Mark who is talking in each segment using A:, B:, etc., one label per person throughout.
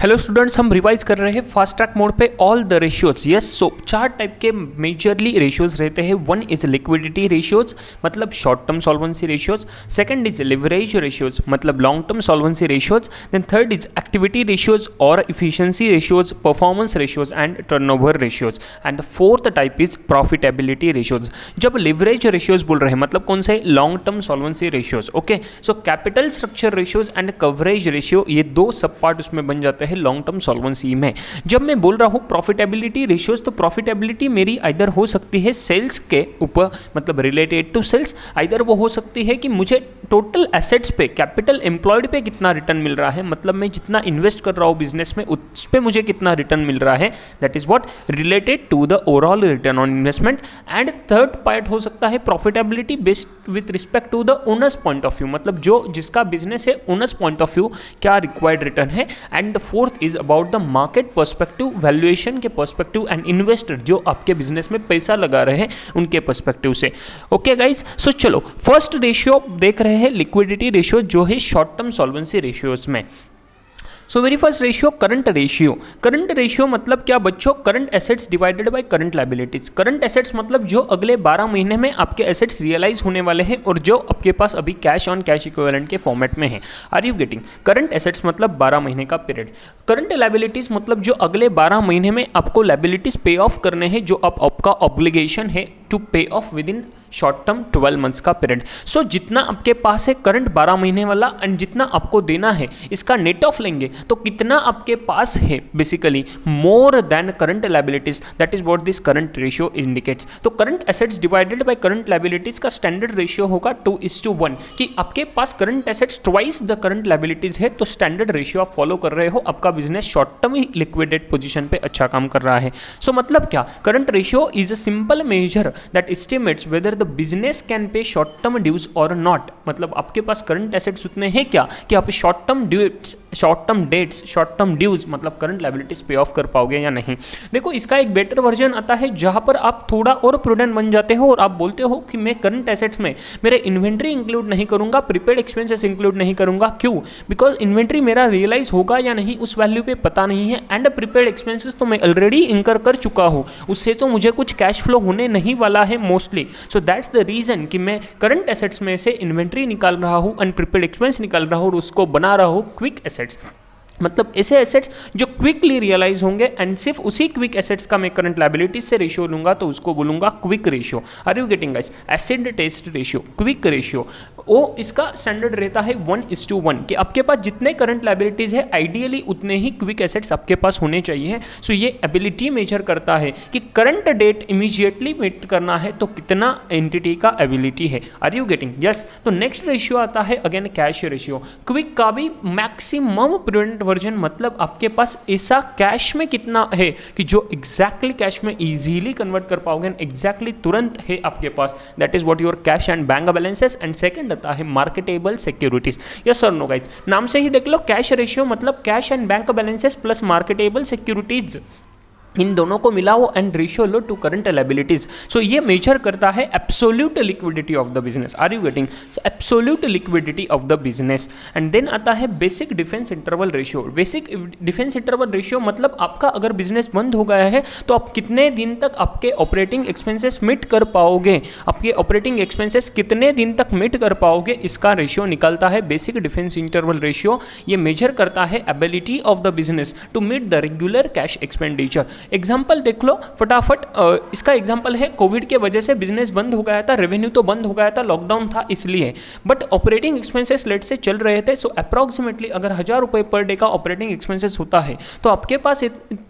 A: Hello students, हम revise कर रहे हैं फास्ट ट्रैक मोड पे all the ratios. Yes, so चार टाइप के मेजरली रेशियोज रहते हैं। वन इज लिक्विडिटी रेशियोज, मतलब short term solvency ratios. Second is leverage ratios, मतलब long term solvency ratios. Then third is activity ratios और efficiency ratios, performance ratios and turnover ratios. And the fourth type is profitability ratios. जब leverage ratios बोल रहे हैं मतलब कौन से, long term solvency ratios. Okay, so capital structure ratios and coverage ratio, ये दो सब पार्ट उसमें बन जाते हैं लॉन्ग टर्म सॉल्वेंसी में। जब मैं बोल रहा हूं प्रॉफिटेबिलिटी रेशियोज, तो प्रॉफिटेबिलिटी मेरी आइदर हो सकती है सेल्स के ऊपर, मतलब रिलेटेड टू सेल्स। आइदर वो हो सकती है कि मुझे टोटल एसेट्स पे, कैपिटल एम्प्लॉयड पे कितना रिटर्न मिल रहा है, मतलब मैं जितना इन्वेस्ट कर रहा हूं बिजनेस में उस पे मुझे कितना रिटर्न मिल रहा है, that is what related to the overall return on investment. And third part हो सकता है profitability based with respect to the owners point of view, मतलब जो जिसका बिजनेस है ओनर्स पॉइंट ऑफ व्यू क्या रिक्वायर्ड रिटर्न है। And the fourth is about the market perspective, valuation के पर्सपेक्टिव एंड इन्वेस्टर जो आपके बिजनेस में पैसा लगा रहे हैं उनके पर्सपेक्टिव से। ओके गाइज, सो चलो फर्स्ट रेशियो देख रहे हैं लिक्विडिटी रेशियो जो है शॉर्ट टर्म सॉल्वेंसी रेशियोज में। So very first ratio current ratio. Current ratio मतलब क्या बच्चों, current assets divided by current liabilities. Current assets मतलब जो अगले 12 महीने में आपके एसेट्स रियलाइज होने वाले हैं और जो आपके पास अभी कैश ऑन कैश इक्विवेलेंट के फॉर्मेट में है। Are you getting? Current assets मतलब 12 महीने का पीरियड। करंट लायबिलिटीज मतलब जो अगले 12 महीने में आपको लायबिलिटीज पे ऑफ करने हैं, जो आपका ऑब्लिगेशन है टू पे of with in short term 12 months का पीरियड। सो जितना आपके पास है करंट 12 महीने वाला एंड जितना आपको देना है इसका नेट ऑफ लेंगे तो कितना आपके पास है, basically more than current liabilities, that is what this current ratio indicates. तो current assets divided by current liabilities का स्टैंडर्ड रेशियो होगा 2:1 कि आपके पास current assets twice the current liabilities है, तो स्टैंडर्ड रेशियो आप फॉलो कर रहे हो, आपका बिजनेस शॉर्ट टर्म ही लिक्विडेट पोजीशन पे अच्छा काम कर रहा है। सो मतलब क्या, current ratio is a simple measure that estimates whether the business can pay short term dues और नॉट। मतलब आपके पास करंट एसेट्स उतने हैं क्या कि आप short term debts, short term dues मतलब करंट लायबिलिटीज पे ऑफ कर पाओगे या नहीं। देखो इसका एक बेटर वर्जन आता है जहां पर आप थोड़ा और प्रूडेंट बन जाते हो और आप बोलते हो कि मैं करंट एसेट्स में मेरे इन्वेंट्री इंक्लूड नहीं करूंगा, प्रीपेड एक्सपेंसेस इंक्लूड नहीं करूंगा। क्यों? बिकॉज इन्वेंट्री मेरा रियलाइज होगा या नहीं उस वैल्यू पे पता नहीं है, एंड प्रीपेड एक्सपेंसेस तो मैं ऑलरेडी इंकर कर चुका हूं, उससे तो मुझे कुछ कैश फ्लो होने नहीं वाला है mostly. So that's the reason कि मैं करंट एसेट्स में से इन्वेंट्री निकाल रहा हूं, अनप्रीपेड एक्सपेंस निकाल रहा हूं और उसको बना रहा हूं क्विक एसेट्स, मतलब ऐसे एसेट्स जो क्विकली रियलाइज होंगे एंड सिर्फ उसी क्विक एसेट्स का मैं करंट लायबिलिटीज से रेशियो लूंगा तो उसको बोलूंगा quick ratio. Are you getting guys? Acid test ratio, quick ratio, वो इसका स्टैंडर्ड रहता है 1:1 कि आपके पास जितने करंट लायबिलिटीज है आइडियली उतने ही क्विक एसेट्स आपके पास होने चाहिए। सो ये एबिलिटी मेजर करता है कि करंट डेट इमीडिएटली मीट करना है तो कितना एंटिटी का एबिलिटी है। Are you getting? यस। तो नेक्स्ट रेशियो आता है अगेन कैश रेशियो। क्विक का भी मैक्सिमम प्रूडेंट वर्जन, मतलब आपके पास ऐसा कैश में कितना है कि जो एग्जैक्टली कैश में इजीली कन्वर्ट कर पाओगे, एग्जैक्टली तुरंत है आपके पास, that is what your cash and bank balances. And second आता है मार्केटेबल सिक्योरिटीज। यस और नो गाइस? नाम से ही देख लो, कैश रेशियो मतलब cash and bank balances plus marketable securities, इन दोनों को मिलाओ एंड रेशियो लो टू करंट लायबिलिटीज। सो ये मेजर करता है absolute liquidity of the business. Are you getting? Absolute liquidity of the business. And then आता है basic defence interval ratio. Basic defence interval ratio मतलब आपका अगर बिजनेस बंद हो गया है तो आप कितने दिन तक आपके ऑपरेटिंग एक्सपेंसेस मीट कर पाओगे, आपके ऑपरेटिंग एक्सपेंसेस कितने दिन तक मीट कर पाओगे, इसका रेशियो निकलता है बेसिक डिफेंस इंटरवल रेशियो। ये मेजर करता है ability of the business to meet the regular cash expenditure. Example देख लो फटाफट, इसका एग्जाम्पल है कोविड के वजह से बिजनेस बंद हो गया था, रेवेन्यू तो बंद हो गया था, लॉकडाउन था इसलिए, बट ऑपरेटिंग एक्सपेंसेस लेट से चल रहे थे। सो अप्रॉक्सीमेटली अगर 1000 रुपये पर डे का ऑपरेटिंग एक्सपेंसेस होता है तो आपके पास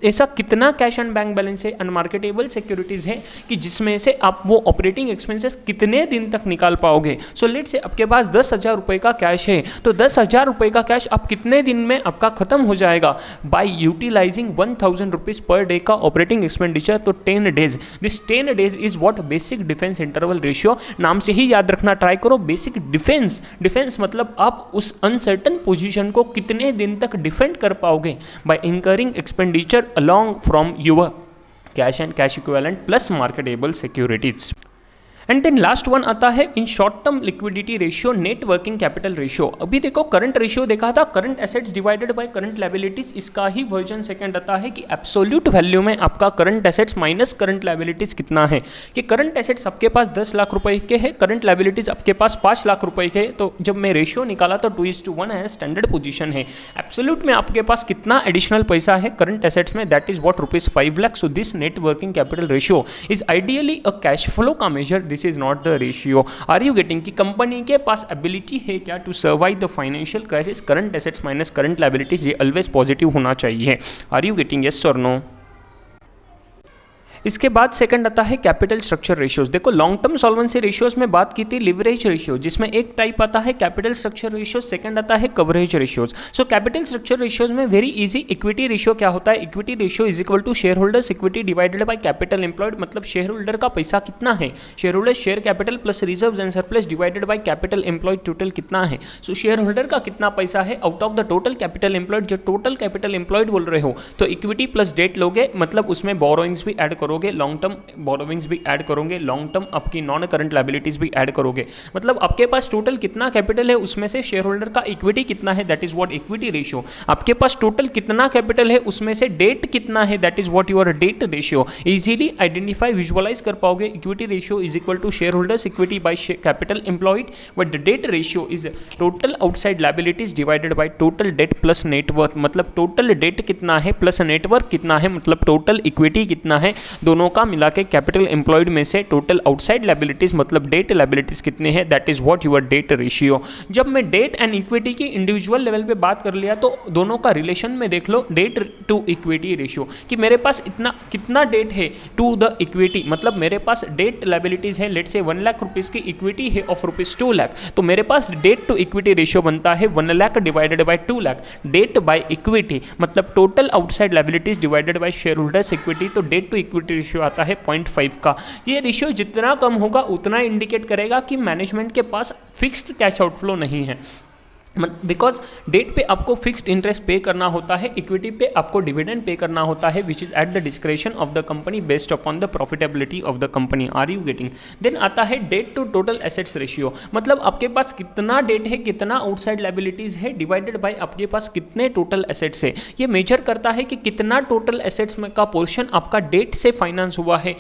A: ऐसा कितना कैश एंड बैंक बैलेंस है, अनमार्केटेबल सिक्योरिटीज है कि जिसमें से आप वो ऑपरेटिंग एक्सपेंसेस कितने दिन तक निकाल पाओगे। सो लेट से आपके पास 10,000 रुपये का कैश है, तो 10,000 रुपये का कैश आप कितने दिन में आपका खत्म हो जाएगा, by utilising 1000 rupees per day का ऑपरेटिंग एक्सपेंडिचर, तो 10 days. This 10 days is what basic defence interval ratio. नाम से ही याद रखना ट्राई करो, बेसिक डिफेंस। डिफेंस मतलब आप उस अनसर्टन पोजीशन को कितने दिन तक डिफेंड कर पाओगे by incurring expenditure along from your cash and cash equivalent plus marketable securities. And then last one आता है in short term liquidity ratio, net working capital ratio. अभी देखो करंट रेशियो देखा था, current assets divided by current liabilities, इसका ही version second आता है कि एब्सोल्यूट वैल्यू में आपका current assets minus current liabilities कितना है। कि करंट एसेट्स आपके पास 10 लाख रुपए के हैं, करंट लायबिलिटीज आपके पास 5 लाख रुपए के, तो जब मैं रेशियो निकाला तो 2:1 है, स्टैंडर्ड पोजीशन है। एब्सोल्यूट में आपके पास कितना एडिशनल पैसा है करंट एसेट्स में, that is what ₹5 lakh. So this net working capital ratio is ideally a cash flow का measure, this is not the ratio. Are you getting कि कंपनी के पास एबिलिटी है क्या to survive the financial crisis, current assets minus current liabilities, ये always positive होना चाहिए। Are you getting yes और नो? इसके बाद सेकंड आता है कैपिटल स्ट्रक्चर रेशियोज। देखो लॉन्ग टर्म सॉल्वेंसी रेशियोज में बात की थी लिवरेज रेशियो, जिसमें एक टाइप आता है कैपिटल स्ट्रक्चर रेशियो, सेकंड आता है coverage ratios. So capital structure ratios में वेरी इजी, इक्विटी रेशियो क्या होता है, equity ratio is equal to share holders equity divided by capital employed, मतलब शेयर होल्डर का पैसा कितना है, share holder share capital plus reserves and surplus divided by capital employed, total कितना है। सो शेयर होल्डर का कितना पैसा है out of the total capital employed, जो टोटल कैपिटल एम्प्लॉयड बोल रहे हो, तो इक्विटी प्लस डेट लोगे, मतलब उसमें बोरोइंग्स भी ऐड करोगे, लॉन्ग टर्म बोरोविंग्स भी ऐड करोगे, लॉन्ग टर्म आपकी नॉन करंट लायबिलिटीज भी ऐड करोगे, मतलब आपके पास टोटल कितना कैपिटल है, उसमें से शेयर होल्डर का इक्विटी कितना है, that is what equity ratio. आपके पास टोटल कितना कैपिटल है, उसमें से डेट कितना है, that is what your debt ratio. Easily identify visualise कर पाओगे, equity ratio is equal to share holders equity by capital employed, but the debt ratio is total outside liabilities divided by total debt plus net worth, मतलब total debt कितना है plus net worth कितना है, मतलब total equity कितना है, दोनों का मिला के कैपिटल एम्प्लॉयड में से टोटल आउटसाइड लायबिलिटीज मतलब डेट लायबिलिटीज कितने हैं, that is what your debt ratio. जब मैं डेट एंड इक्विटी की इंडिविजुअल लेवल पे बात कर लिया तो दोनों का रिलेशन में देख लो, डेट टू इक्विटी रेशियो, कि मेरे पास इतना कितना डेट है टू द इक्विटी, मतलब मेरे पास डेट लायबिलिटीज है, लेट से 1 लाख रुपीज की इक्विटी है ऑफ ₹2 लाख, तो मेरे पास डेट टू इक्विटी रेशियो बनता है 1 lakh divided by 2 lakh, debt by equity मतलब total outside liabilities divided by share holders equity, तो डेट टू इक्विटी रेशियो आता है 0.5 का। ये रेशियो जितना कम होगा उतना इंडिकेट करेगा कि मैनेजमेंट के पास फिक्स्ड कैश आउटफ्लो नहीं है, बिकॉज डेट पे आपको फिक्स्ड इंटरेस्ट पे करना होता है, इक्विटी पे आपको डिविडेंड पे करना होता है, which is at the discretion of the company based upon the profitability of the company. Are you getting? Then आता है debt to total assets ratio, मतलब आपके पास कितना डेट है, कितना आउटसाइड लायबिलिटीज है, डिवाइडेड बाय आपके पास कितने टोटल एसेट्स है। ये मेजर करता है कि कितना टोटल एसेट्स में का पोर्शन आपका डेट से फाइनेंस हुआ है,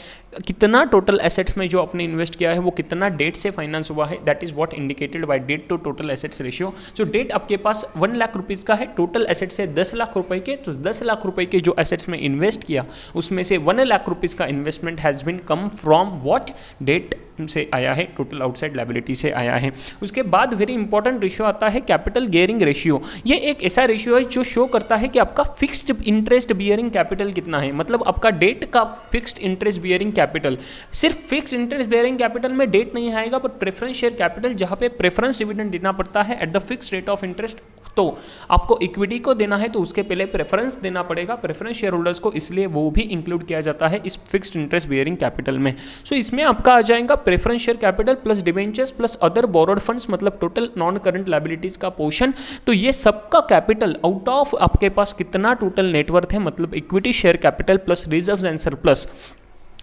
A: कितना टोटल एसेट्स में जो आपने इन्वेस्ट किया है वो कितना डेट से फाइनेंस हुआ है, that is what indicated by debt to total assets ratio. जो डेट आपके पास 1 लाख रुपीज का है, टोटल एसेट्स है 10 लाख रुपए के, तो 10 लाख रुपए के जो एसेट्स में इन्वेस्ट किया उसमें से 1 लाख रुपीज का investment has been come from what debt से आया है, टोटल आउटसाइड लायबिलिटी से आया है। उसके बाद वेरी इंपॉर्टेंट रेशियो आता है कैपिटल गियरिंग रेशियो। ये एक ऐसा रेशियो है जो शो करता है कि आपका फिक्स्ड इंटरेस्ट बियरिंग कैपिटल कितना है, मतलब आपका डेट का फिक्स्ड इंटरेस्ट बियरिंग कैपिटल। सिर्फ फिक्स्ड इंटरेस्ट बियरिंग कैपिटल में डेट नहीं आएगा, पर प्रेफरेंस शेयर कैपिटल जहां पे प्रेफरेंस डिविडेंड देना पड़ता है at the fixed rate of interest, तो आपको इक्विटी को देना है तो उसके पहले प्रेफरेंस देना पड़ेगा प्रेफरेंस शेयर होल्डर्स को, इसलिए वो भी इंक्लूड किया जाता है इस फिक्स्ड इंटरेस्ट बियरिंग कैपिटल में। सो इसमें आपका आ जाएगा preference share capital plus debentures plus other borrowed funds, मतलब टोटल नॉन करंट लायबिलिटीज का पोर्शन। तो ये सबका कैपिटल आउट ऑफ आपके पास कितना टोटल नेटवर्थ है, मतलब equity share capital plus reserves and surplus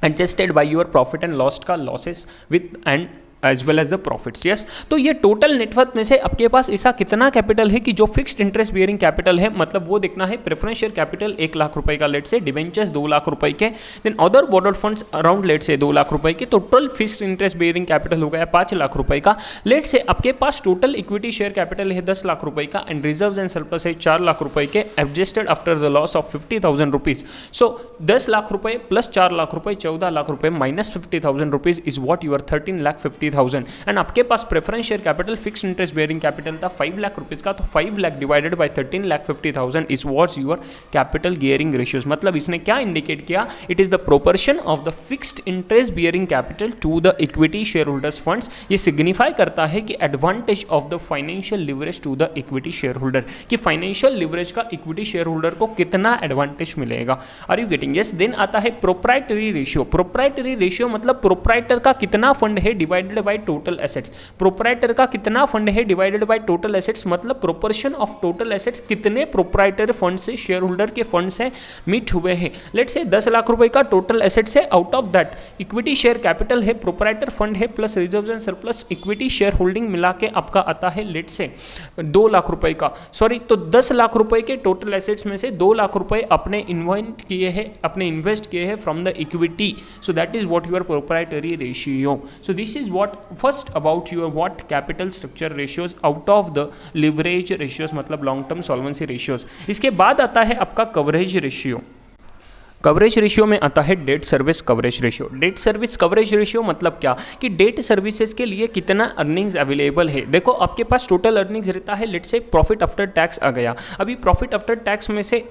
A: adjusted by your profit and loss का losses with and as well as the profits. Yes, तो ये टोटल नेटवर्थ में से आपके पास ऐसा कितना कैपिटल है कि जो फिक्स्ड इंटरेस्ट बियरिंग कैपिटल है, मतलब वो देखना है। प्रेफरेंस शेयर कैपिटल 1 लाख रुपए का लेट से, डिवेंचर्स 2 लाख रुपए के, then other borrowed funds around let say 2 lakh रुपए के, तो total fixed interest bearing capital हो गया 5 लाख रुपए का। लेट से आपके पास टोटल इक्विटी शेयर कैपिटल है 10 लाख रुपए का एंड रिजर्व्स एंड सरप्लस है 4 लाख रुपए के, adjusted after the loss of 50,000 rupees. So 10 lakh रुपए प्लस 4 लाख रुपए 14 लाख रुपए minus 50,000 rupees is what your 13,50,000। And आपके पास preference share capital fixed interest bearing capital था 5 लाख रुपीज का, तो 5 lakh divided by 13,50,000 is what's your capital gearing ratios. मतलब इसने क्या इंडिकेट किया, it is the proportion of the fixed interest bearing capital to the equity share holders funds. ये signify करता है कि advantage of the financial leverage to the equity share holder, कि financial leverage का इक्विटी शेयर होल्डर को कितना advantage मिलेगा। Are you getting? Yes. Then आता है प्रोप्राइटरी रेशियो। प्रोप्राइटरी रेशियो मतलब प्रोप्राइटर का कितना फंड है divided by total assets. Proprietor का कितना फंड है डिवाइडेड बाय टोटल एसेट्स, मतलब प्रोपोर्शन ऑफ टोटल एसेट्स कितने प्रोप्राइटर फंड से, शेयर होल्डर के फंड से मीट हुए हैं। लेट्स से 10 लाख रुपए का टोटल एसेट्स है, out of that equity share capital है, प्रोप्राइटर फंड है, plus reserve and surplus equity share holding मिला के आपका आता है लेट्स से 2 लाख रुपए का, सॉरी तो 10 लाख रुपए के टोटल एसेट्स में से 2 लाख रुपए अपने इन्वेस्ट किए हैं from the equity, so that is what your proprietary ratio. So this is what first about your what capital structure ratios out of the leverage ratios, मतलब लॉन्ग टर्म सॉल्वेंसी रेशियोज। इसके बाद आता है आपका coverage ratio. Coverage ratio में आता है debt service coverage ratio. Date service coverage ratio मतलब क्या कि डेट सर्विसेज के लिए कितना अर्निंग्स अवेलेबल है। देखो आपके पास टोटल अर्निंग्स रहता है, लेट्स से प्रॉफिट आफ्टर टैक्स आ गया, अभी प्रॉफिट आफ्टर टैक्स में से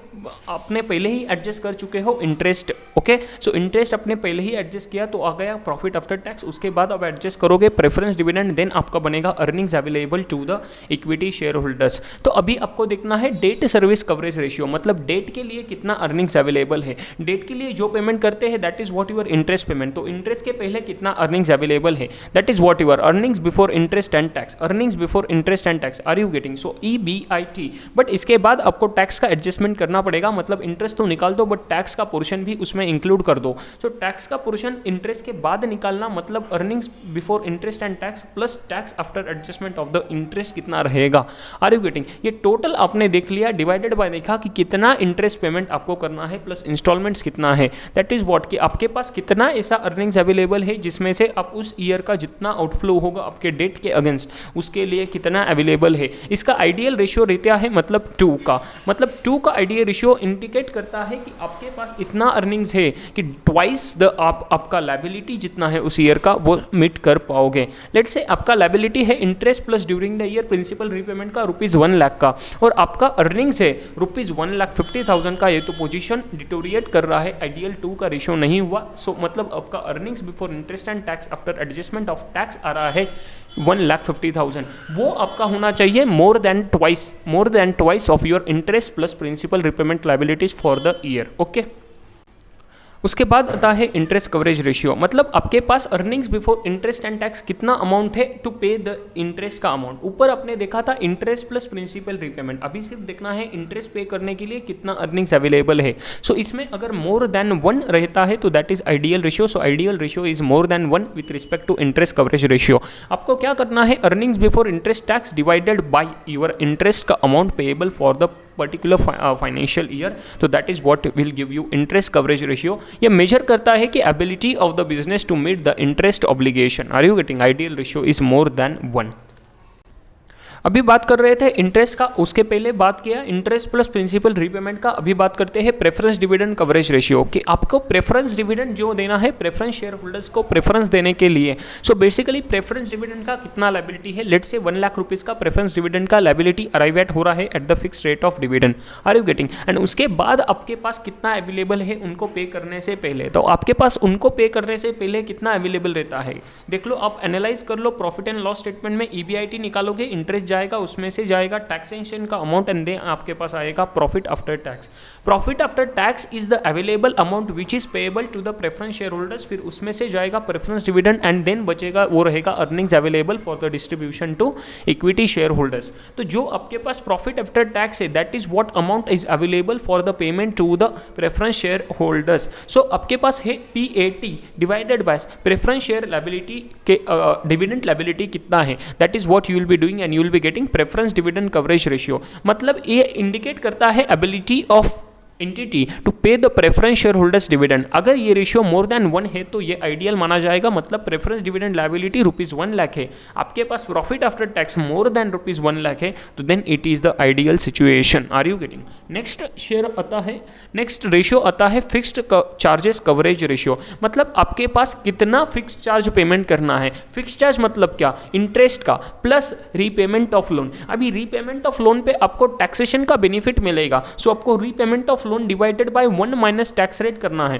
A: आपने पहले ही एडजस्ट कर चुके हो इंटरेस्ट, ओके, सो इंटरेस्ट आपने पहले ही एडजस्ट किया तो आ गया प्रॉफिट आफ्टर टैक्स, उसके बाद आप एडजस्ट करोगे प्रेफरेंस डिविडेंड, देन आपका बनेगा earnings available to the equity share holders. तो अभी आपको देखना है डेट सर्विस कवरेज रेशियो, मतलब डेट के लिए कितना अर्निंग्स अवेलेबल है। डेट के लिए जो पेमेंट करते हैं that is what your interest payment, तो इंटरेस्ट के पहले कितना अर्निंग्स अवेलेबल है, that is what your earnings before interest and tax, earnings before interest and tax, are you getting, so EBIT। But इसके बाद आपको टैक्स का एडजस्टमेंट करना पड़ेगा, मतलब इंटरेस्ट तो निकाल दो बट टैक्स का पोर्शन भी उसमें इंक्लूड कर दो। सो टैक्स का पोर्शन इंटरेस्ट के बाद निकालना, मतलब earnings before interest and tax plus tax after adjustment of the interest कितना रहेगा, आर यू गेटिंग। ये टोटल आपने देख लिया, डिवाइडेड बाय देखा कि कितना इंटरेस्ट पेमेंट आपको करना है प्लस इंस्टॉलमेंट्स कितना है, दैट इज व्हाट कि आपके पास कितना ऐसा अर्निंग्स अवेलेबल है जिसमें से आप उस ईयर का जितना आउटफ्लो होगा आपके डेट के अगेंस्ट उसके लिए कितना अवेलेबल है। इसका आइडियल रेशियो रहता है मतलब 2 का, मतलब 2 का आइडियल रेशियो इंडिकेट करता है कि आपके पास इतना अर्निंग्स है कि ट्वाइस द आपका लायबिलिटी जितना है उस ईयर का वो मीट कर पाओगे। लेट्स से आपका लायबिलिटी है interest plus during the year principal repayment का ₹1 लाख का, और आपका अर्निंग्स है ₹1,50,000 का, ये तो पोजीशन डिटोरिएट कर रहा है, आइडियल 2 का रेशियो नहीं हुआ। सो मतलब आपका earnings before interest and tax after adjustment of tax आ रहा है 1,50,000, वो आपका होना चाहिए more than twice of your interest plus principal repayment liabilities for the year, okay. उसके बाद आता है इंटरेस्ट कवरेज रेशियो, मतलब आपके पास earnings before interest and tax कितना अमाउंट है टू पे द इंटरेस्ट का अमाउंट। ऊपर आपने देखा था इंटरेस्ट प्लस प्रिंसिपल रीपेमेंट, अभी सिर्फ देखना है इंटरेस्ट पे करने के लिए कितना अर्निंग्स अवेलेबल है। सो इसमें अगर मोर देन 1 रहता है तो that is ideal ratio, so ideal ratio is more than 1 with respect to interest coverage ratio. आपको क्या करना है, earnings before interest tax divided by your interest का amount payable for the particular financial year, तो that is what will give you interest coverage ratio. ये measure करता है कि ability of the business to meet the interest obligation, are you getting. Ideal ratio is more than 1। अभी बात कर रहे थे इंटरेस्ट का, उसके पहले बात किया इंटरेस्ट प्लस प्रिंसिपल रीपेमेंट का। अभी बात करते हैं प्रेफरेंस डिविडेंड कवरेज रेशियो कि आपको प्रेफरेंस डिविडेंड जो देना है प्रेफरेंस शेयर होल्डर्स को प्रेफरेंस देने के लिए। सो बेसिकली प्रेफरेंस डिविडेंड का कितना लायबिलिटी है, लेट्स से 1 लाख रुपीज़ का प्रेफरेंस डिविडेंड का लायबिलिटी अराइव एट हो रहा है at the fix rate of dividend, are you getting. And उसके बाद आपके पास कितना अवेलेबल है उनको पे करने से पहले, तो आपके पास उनको पे करने से पहले कितना अवेलेबल रहता है देख लो, आप एनालाइज कर लो। प्रॉफिट एंड लॉस स्टेटमेंट में EBIT निकालोगे, इंटरेस्ट जाएगा, उसमें से जाएगा टैक्सेशन का अमाउंट एंड देन आपके पास आएगा profit after tax. Profit after tax is the available amount which is payable to the preference share holders, फिर उसमें से जाएगा प्रेफरेंस डिविडेंड एंड देन बचेगा वो रहेगा earnings available for the distribution to equity share holders. तो जो आपके पास प्रॉफिट आफ्टर टैक्स है that is what amount is available for the payment to the preference share holders. So आपके पास है PAT divided by preference share liability के dividend liability कितना है, that is what you will be doing and you will be getting preference dividend coverage ratio. मतलब ये indicate करता है ability of entity to pay the preference share holders dividend. अगर ये ratio मोर than 1 है तो ये आइडियल माना जाएगा, मतलब प्रेफरेंस डिविडेंड लायबिलिटी ₹1 लाख है, आपके पास profit after tax more than ₹1 lakh है, तो then it is the ideal situation, are you getting. Next share आता है, नेक्स्ट रेशियो आता है फिक्स्ड चार्जेस कवरेज रेशियो, मतलब आपके पास कितना फिक्स चार्ज पेमेंट करना है। फिक्स चार्ज मतलब क्या, इंटरेस्ट का प्लस रीपेमेंट ऑफ लोन। अभी रीपेमेंट ऑफ लोन पे आपको टैक्सेशन का बेनिफिट मिलेगा, सो आपको repayment of loan divided by 1 minus tax rate करना है।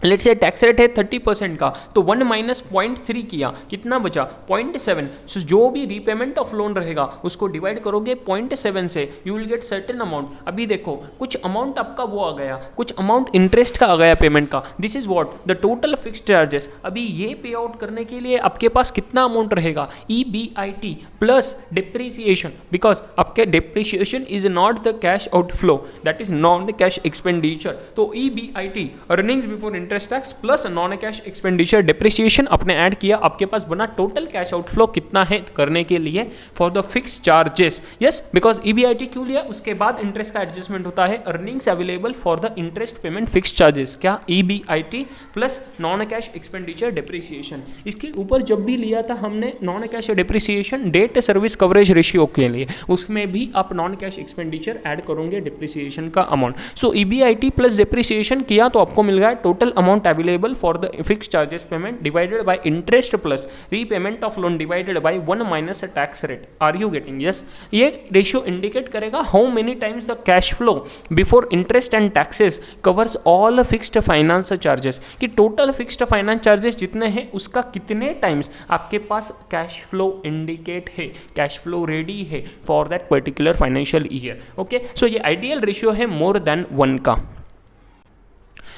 A: लेट्स से टैक्स रेट है 30% का, तो 1 माइनस 0.3 किया, कितना बचा 0.7। सो जो भी रीपेमेंट ऑफ लोन रहेगा उसको डिवाइड करोगे 0.7 से, you will gate certain amount. अभी देखो कुछ अमाउंट आपका वो आ गया, कुछ अमाउंट इंटरेस्ट का आ गया पेमेंट का, this is what the total fixed charges. अभी ये पे आउट करने के लिए आपके पास कितना अमाउंट रहेगा, EBIT प्लस डिप्रिसिएशन, बिकॉज आपके depreciation is not the cash outflow, that is non cash expenditure. तो EBIT earnings before interest tax plus non cash expenditure depreciation आपने ऐड किया, आपके पास बना टोटल कैश आउटफ्लो कितना है करने के लिए for the fix charges. Yes, because EBIT क्यों लिया, उसके बाद इंटरेस्ट का एडजस्टमेंट होता है, earnings available for the interest payment fix charges, क्या EBIT plus non cash expenditure depreciation. इसके ऊपर जब भी लिया था हमने non cash depreciation date service coverage ratio के लिए, उसमें भी आप नॉन कैश एक्सपेंडिचर ऐड करोगे डिप्रिसिएशन का अमाउंट। सो EBIT प्लस डिप्रिसिएशन किया तो आपको मिल गया total amount available for the fix charges payment divided by interest plus repayment of loan divided by 1 minus tax rate. Are you getting? Yes, ये ratio indicate करेगा how many times the cash flow before interest and taxes covers all fixed finance charges, कि total fixed finance charges जितने हैं उसका कितने times आपके पास cash flow indicate है, कैश फ्लो रेडी है for that particular financial year. Okay, so ये आइडियल रेशियो है मोर देन 1 का।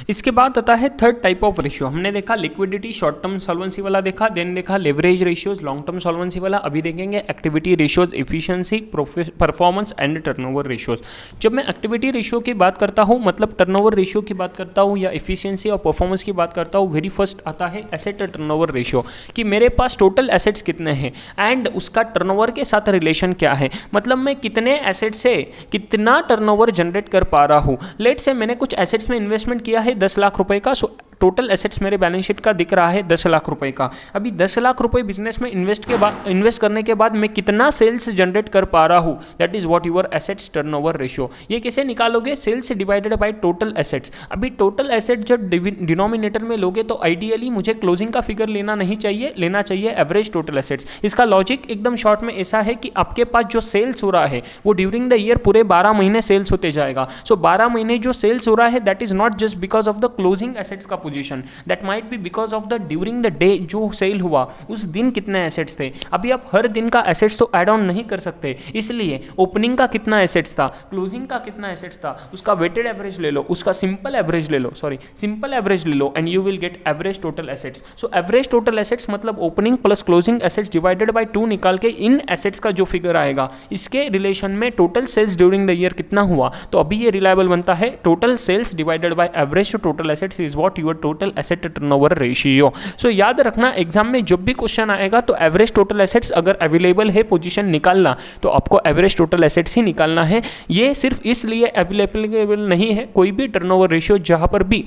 A: इसके बाद आता है थर्ड टाइप ऑफ रेशियो। हमने देखा लिक्विडिटी शॉर्ट टर्म सॉल्वेंसी वाला देखा, देन देखा leverage ratios long term solvency वाला, अभी देखेंगे activity ratios, efficiency, performance and turnover ratios. जब मैं एक्टिविटी रेशियो की बात करता हूँ, मतलब टर्नओवर रेशियो की बात करता हूँ या एफिशिएंसी और परफॉर्मेंस की बात करता हूँ, वेरी फर्स्ट आता है एसेट टर्नओवर रेशियो, कि मेरे पास टोटल एसेट्स कितने हैं एंड उसका टर्नओवर के साथ रिलेशन क्या है, मतलब मैं कितने एसेट से कितना टर्नओवर जनरेट कर पा रहा हूँ। लेट से मैंने कुछ एसेट्स में इन्वेस्टमेंट किया है 10 लाख रुपए का, सो टोटल एसेट्स मेरे बैलेंस शीट का दिख रहा है 10 लाख रुपए का। अभी 10 लाख रुपए बिजनेस में इन्वेस्ट करने के बाद मैं कितना सेल्स जनरेट कर पा रहा हूँ, that is what your assets turnover ratio. ये कैसे निकालोगे, sales divided by total assets. अभी टोटल एसेट जब डिनोमिनेटर में लोगे तो आइडियली मुझे क्लोजिंग का फिगर लेना नहीं चाहिए, लेना चाहिए एवरेज टोटल एसेट्स। इसका लॉजिक एकदम शॉर्ट में ऐसा है कि आपके पास जो सेल्स हो रहा है वो ड्यूरिंग द ईयर पूरे 12 महीने सेल्स होते जाएगा। सो 12 महीने जो सेल्स हो रहा है that is not just because of the closing assets का position, that might be because of the during the day जो सेल हुआ उस दिन कितने एसेट्स थे। अभी आप हर दिन का एसेट्स तो ऐड ऑन नहीं कर सकते, इसलिए ओपनिंग का कितना एसेट्स था, क्लोजिंग का कितना एसेट्स था, उसका वेटेड एवरेज ले लो, उसका सिंपल एवरेज ले लो, सिंपल एवरेज ले लो and you will get average total assets. So average total assets मतलब opening plus closing assets divided by 2 निकाल के इन एसेट्स का जो फिगर आएगा इसके रिलेशन में total sales during the year कितना हुआ, तो अभी ये रिलायबल बनता है total sales divided by average total assets is what your total asset turnover ratio. So याद रखना एग्जाम में जब भी क्वेश्चन आएगा तो एवरेज टोटल एसेट्स अगर अवेलेबल है पोजीशन निकालना तो आपको एवरेज टोटल एसेट्स ही निकालना है। ये सिर्फ इसलिए अवेलेबल नहीं है, कोई भी टर्नओवर रेशियो जहां पर भी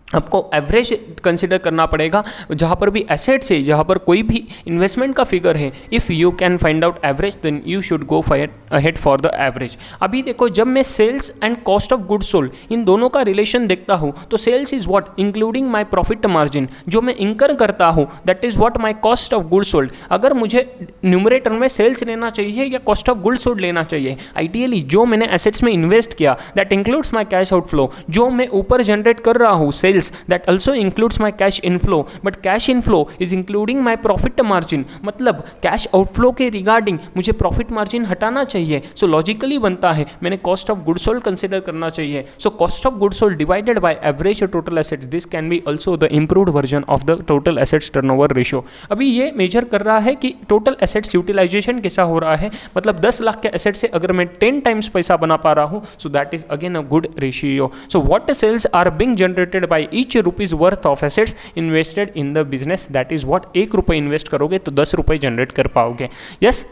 A: आपको एवरेज कंसिडर करना पड़ेगा, जहाँ पर भी एसेट्स है, जहाँ पर कोई भी इन्वेस्टमेंट का फिगर है, if you can find out average then you should go ahead for the average. अभी देखो जब मैं sales and cost of goods sold इन दोनों का रिलेशन देखता हूँ तो sales is what including my profit margin, जो मैं इंकर करता हूँ that is what my cost of goods sold. अगर मुझे न्यूमरेटर में सेल्स लेना चाहिए या कॉस्ट ऑफ गुड्स सोल्ड लेना चाहिए, आइडियली जो मैंने एसेट्स में इन्वेस्ट किया that includes my cash outflow, जो मैं ऊपर जनरेट कर रहा हूँ sales that also includes my cash inflow, but cash inflow is including my profit margin, मतलब cash outflow के रिगार्डिंग मुझे profit margin हटाना चाहिए। So logically बनता है मैंने cost of goods sold consider करना चाहिए। So cost of goods sold divided by average total assets, this can be also the improved version of the total assets turnover ratio। अभी ये major कर रहा है कि total assets utilization कैसा हो रहा है, मतलब 10 लाख के एसेट से अगर मैं 10 टाइम्स पैसा बना पा रहा हूँ, so that is again a good ratio। So what sales are being generated by each rupees worth of assets invested in the business, that is what 1 रुपये इन्वेस्ट करोगे तो 10 रुपये जनरेट कर पाओगे। यस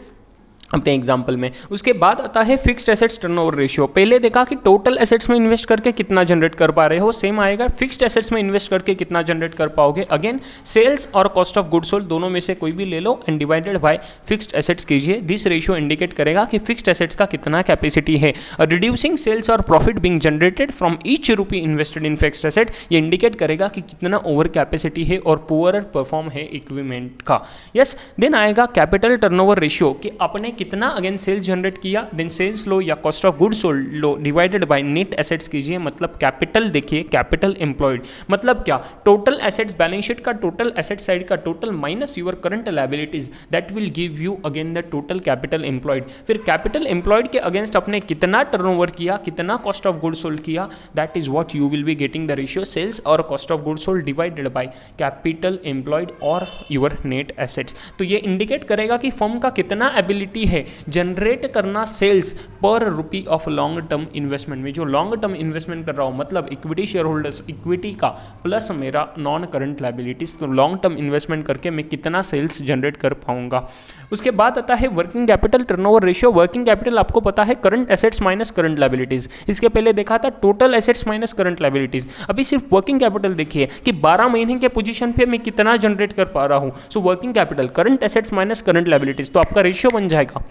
A: अपने एग्जाम्पल में। उसके बाद आता है फिक्स्ड एसेट्स टर्नओवर रेशियो। पहले देखा कि टोटल एसेट्स में इन्वेस्ट करके कितना जनरेट कर पा रहे हो, सेम आएगा फिक्स्ड एसेट्स में इन्वेस्ट करके कितना जनरेट कर पाओगे। अगेन सेल्स और कॉस्ट ऑफ गुड्स सोल्ड दोनों में से कोई भी ले लो and divided by fixed assets कीजिए। दिस रेशियो इंडिकेट करेगा कि फिक्स्ड एसेट्स का कितना कैपेसिटी है। रिड्यूसिंग सेल्स और profit being generated from each rupee invested in fixed asset, ये इंडिकेट करेगा कि कितना ओवर कैपेसिटी है और पुअर परफॉर्म है इक्विपमेंट का। यस देन आएगा कैपिटल टर्नओवर रेशियो कि आपने कितना अगेन सेल्स जनरेट किया, देन सेल्स लो या कॉस्ट ऑफ गुड्स सोल्ड लो डिवाइडेड बाय नेट एसेट्स कीजिए, मतलब कैपिटल देखिए, कैपिटल एम्प्लॉयड मतलब क्या, टोटल एसेट्स, बैलेंस शीट का टोटल एसेट साइड का total minus your current liabilities, that will give you again the total capital employed. फिर capital employed के अगेंस्ट आपने कितना टर्नओवर किया, कितना कॉस्ट ऑफ गुड्स सोल्ड किया, that is what you will be getting the ratio sales और cost of goods sold divided by capital employed और your net assets. तो ये इंडिकेट करेगा कि फर्म का कितना एबिलिटी है जनरेट करना सेल्स पर rupee of long term investment में। जो लॉन्ग टर्म इन्वेस्टमेंट कर रहा हूँ मतलब इक्विटी शेयर होल्डर्स इक्विटी का प्लस मेरा नॉन करंट लायबिलिटीज, तो लॉन्ग टर्म इन्वेस्टमेंट करके मैं कितना सेल्स जनरेट कर पाऊंगा। उसके बाद आता है working capital turnover ratio. Working capital आपको पता है current assets minus current liabilities, इसके पहले देखा था total assets minus current liabilities. अभी सिर्फ वर्किंग कैपिटल देखिए कि 12 महीने के पोजीशन पे मैं कितना जनरेट कर पा रहा हूँ। So working capital current assets minus current liabilities, तो आपका रेशियो बन जाएगा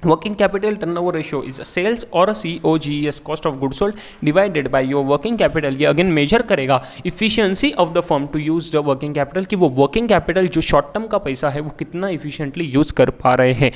A: working capital turnover ratio is sales और COGS cost of goods sold divided by your working capital. ये अगेन मेजर करेगा efficiency of the firm to use the working capital, कि वो working capital जो शॉर्ट टर्म का पैसा है वो कितना इफिशिएंटली यूज कर पा रहे हैं।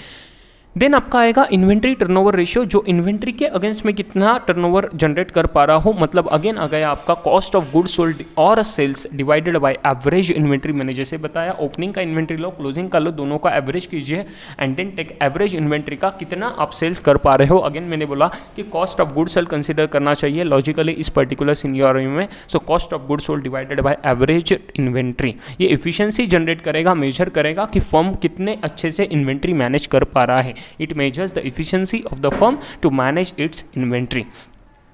A: देन आपका आएगा इन्वेंट्री टर्नओवर रेशियो, जो इन्वेंट्री के अगेंस्ट में कितना टर्नओवर जनरेट कर पा रहा हूँ, मतलब अगेन आ गया आपका कॉस्ट ऑफ गुड्स सोल्ड और sales divided by average inventory. मैंने जैसे बताया ओपनिंग का इन्वेंट्री लो, क्लोजिंग का लो, दोनों का एवरेज कीजिए and then take average inventory का कितना आप सेल्स कर पा रहे हो। अगेन मैंने बोला कि cost of goods sold consider करना चाहिए लॉजिकली इस पर्टिकुलर सिनेरियो में। So cost of goods sold divided by average inventory, ये एफिशिएंसी जनरेट करेगा, मेजर करेगा कि फर्म कितने अच्छे से इन्वेंट्री मैनेज कर पा रहा है। It measures the efficiency of the firm to manage its inventory।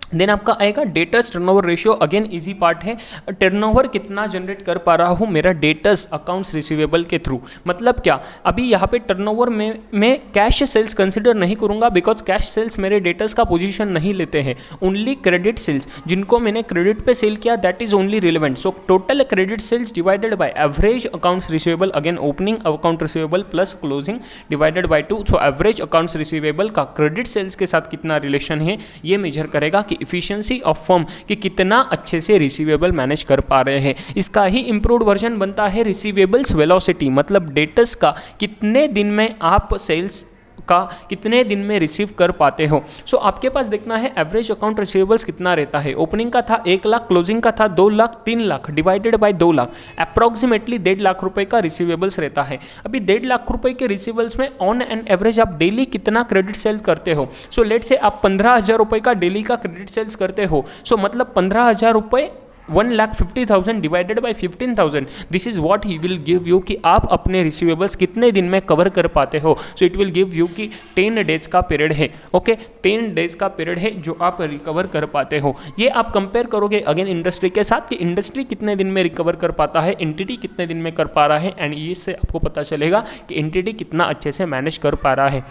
A: देन आपका आएगा debtors turnover ratio, again easy part है, टर्नओवर कितना जनरेट कर पा रहा हूँ मेरा डेटर्स अकाउंट्स रिसीवेबल के थ्रू। मतलब क्या, अभी यहाँ पे टर्नओवर में मैं कैश सेल्स कंसिडर नहीं करूँगा बिकॉज कैश सेल्स मेरे डेटर्स का पोजीशन नहीं लेते हैं, ओनली क्रेडिट सेल्स जिनको मैंने क्रेडिट पे सेल किया that is only relevant. So total credit sales divided by average accounts receivable, again opening account receivable plus closing divided by 2। So average accounts receivable का credit sales के साथ कितना relation है ये मेजर करेगा कि इफिशिएंसी ऑफ फर्म कि कितना अच्छे से रिसीवेबल मैनेज कर पा रहे हैं। इसका ही इंप्रूव्ड वर्जन बनता है रिसीवेबल्स वेलोसिटी, मतलब डेटर्स का कितने दिन में आप सेल्स का कितने दिन में रिसीव कर पाते हो। सो आपके पास देखना है एवरेज अकाउंट रिसीवेबल्स कितना रहता है। ओपनिंग का था 1 लाख, क्लोजिंग का था 2 lakh, 3 lakh divided by 2 lakh, approximately 1.5 lakh रुपए का रिसीवेबल्स रहता है। अभी 1.5 लाख रुपए के रिसीवेबल्स में ऑन एंड एवरेज आप डेली कितना क्रेडिट सेल्स करते हो। सो लेट से आप 15,000 रुपए का डेली का क्रेडिट सेल्स करते हो। सो मतलब 15,000 रुपए 1,50,000 divided by 15,000, this is what he will give you कि आप अपने रिसीवेबल्स कितने दिन में कवर कर पाते हो। So it will give you कि 10 डेज का पीरियड है, ओके 10 डेज का पीरियड है जो आप रिकवर कर पाते हो। ये आप कंपेयर करोगे अगेन इंडस्ट्री के साथ कि इंडस्ट्री कितने दिन में रिकवर कर पाता है, एंटिटी कितने दिन में कर पा रहा है, एंड इससे आपको पता चलेगा कि एंटिटी कितना अच्छे से मैनेज कर पा रहा है।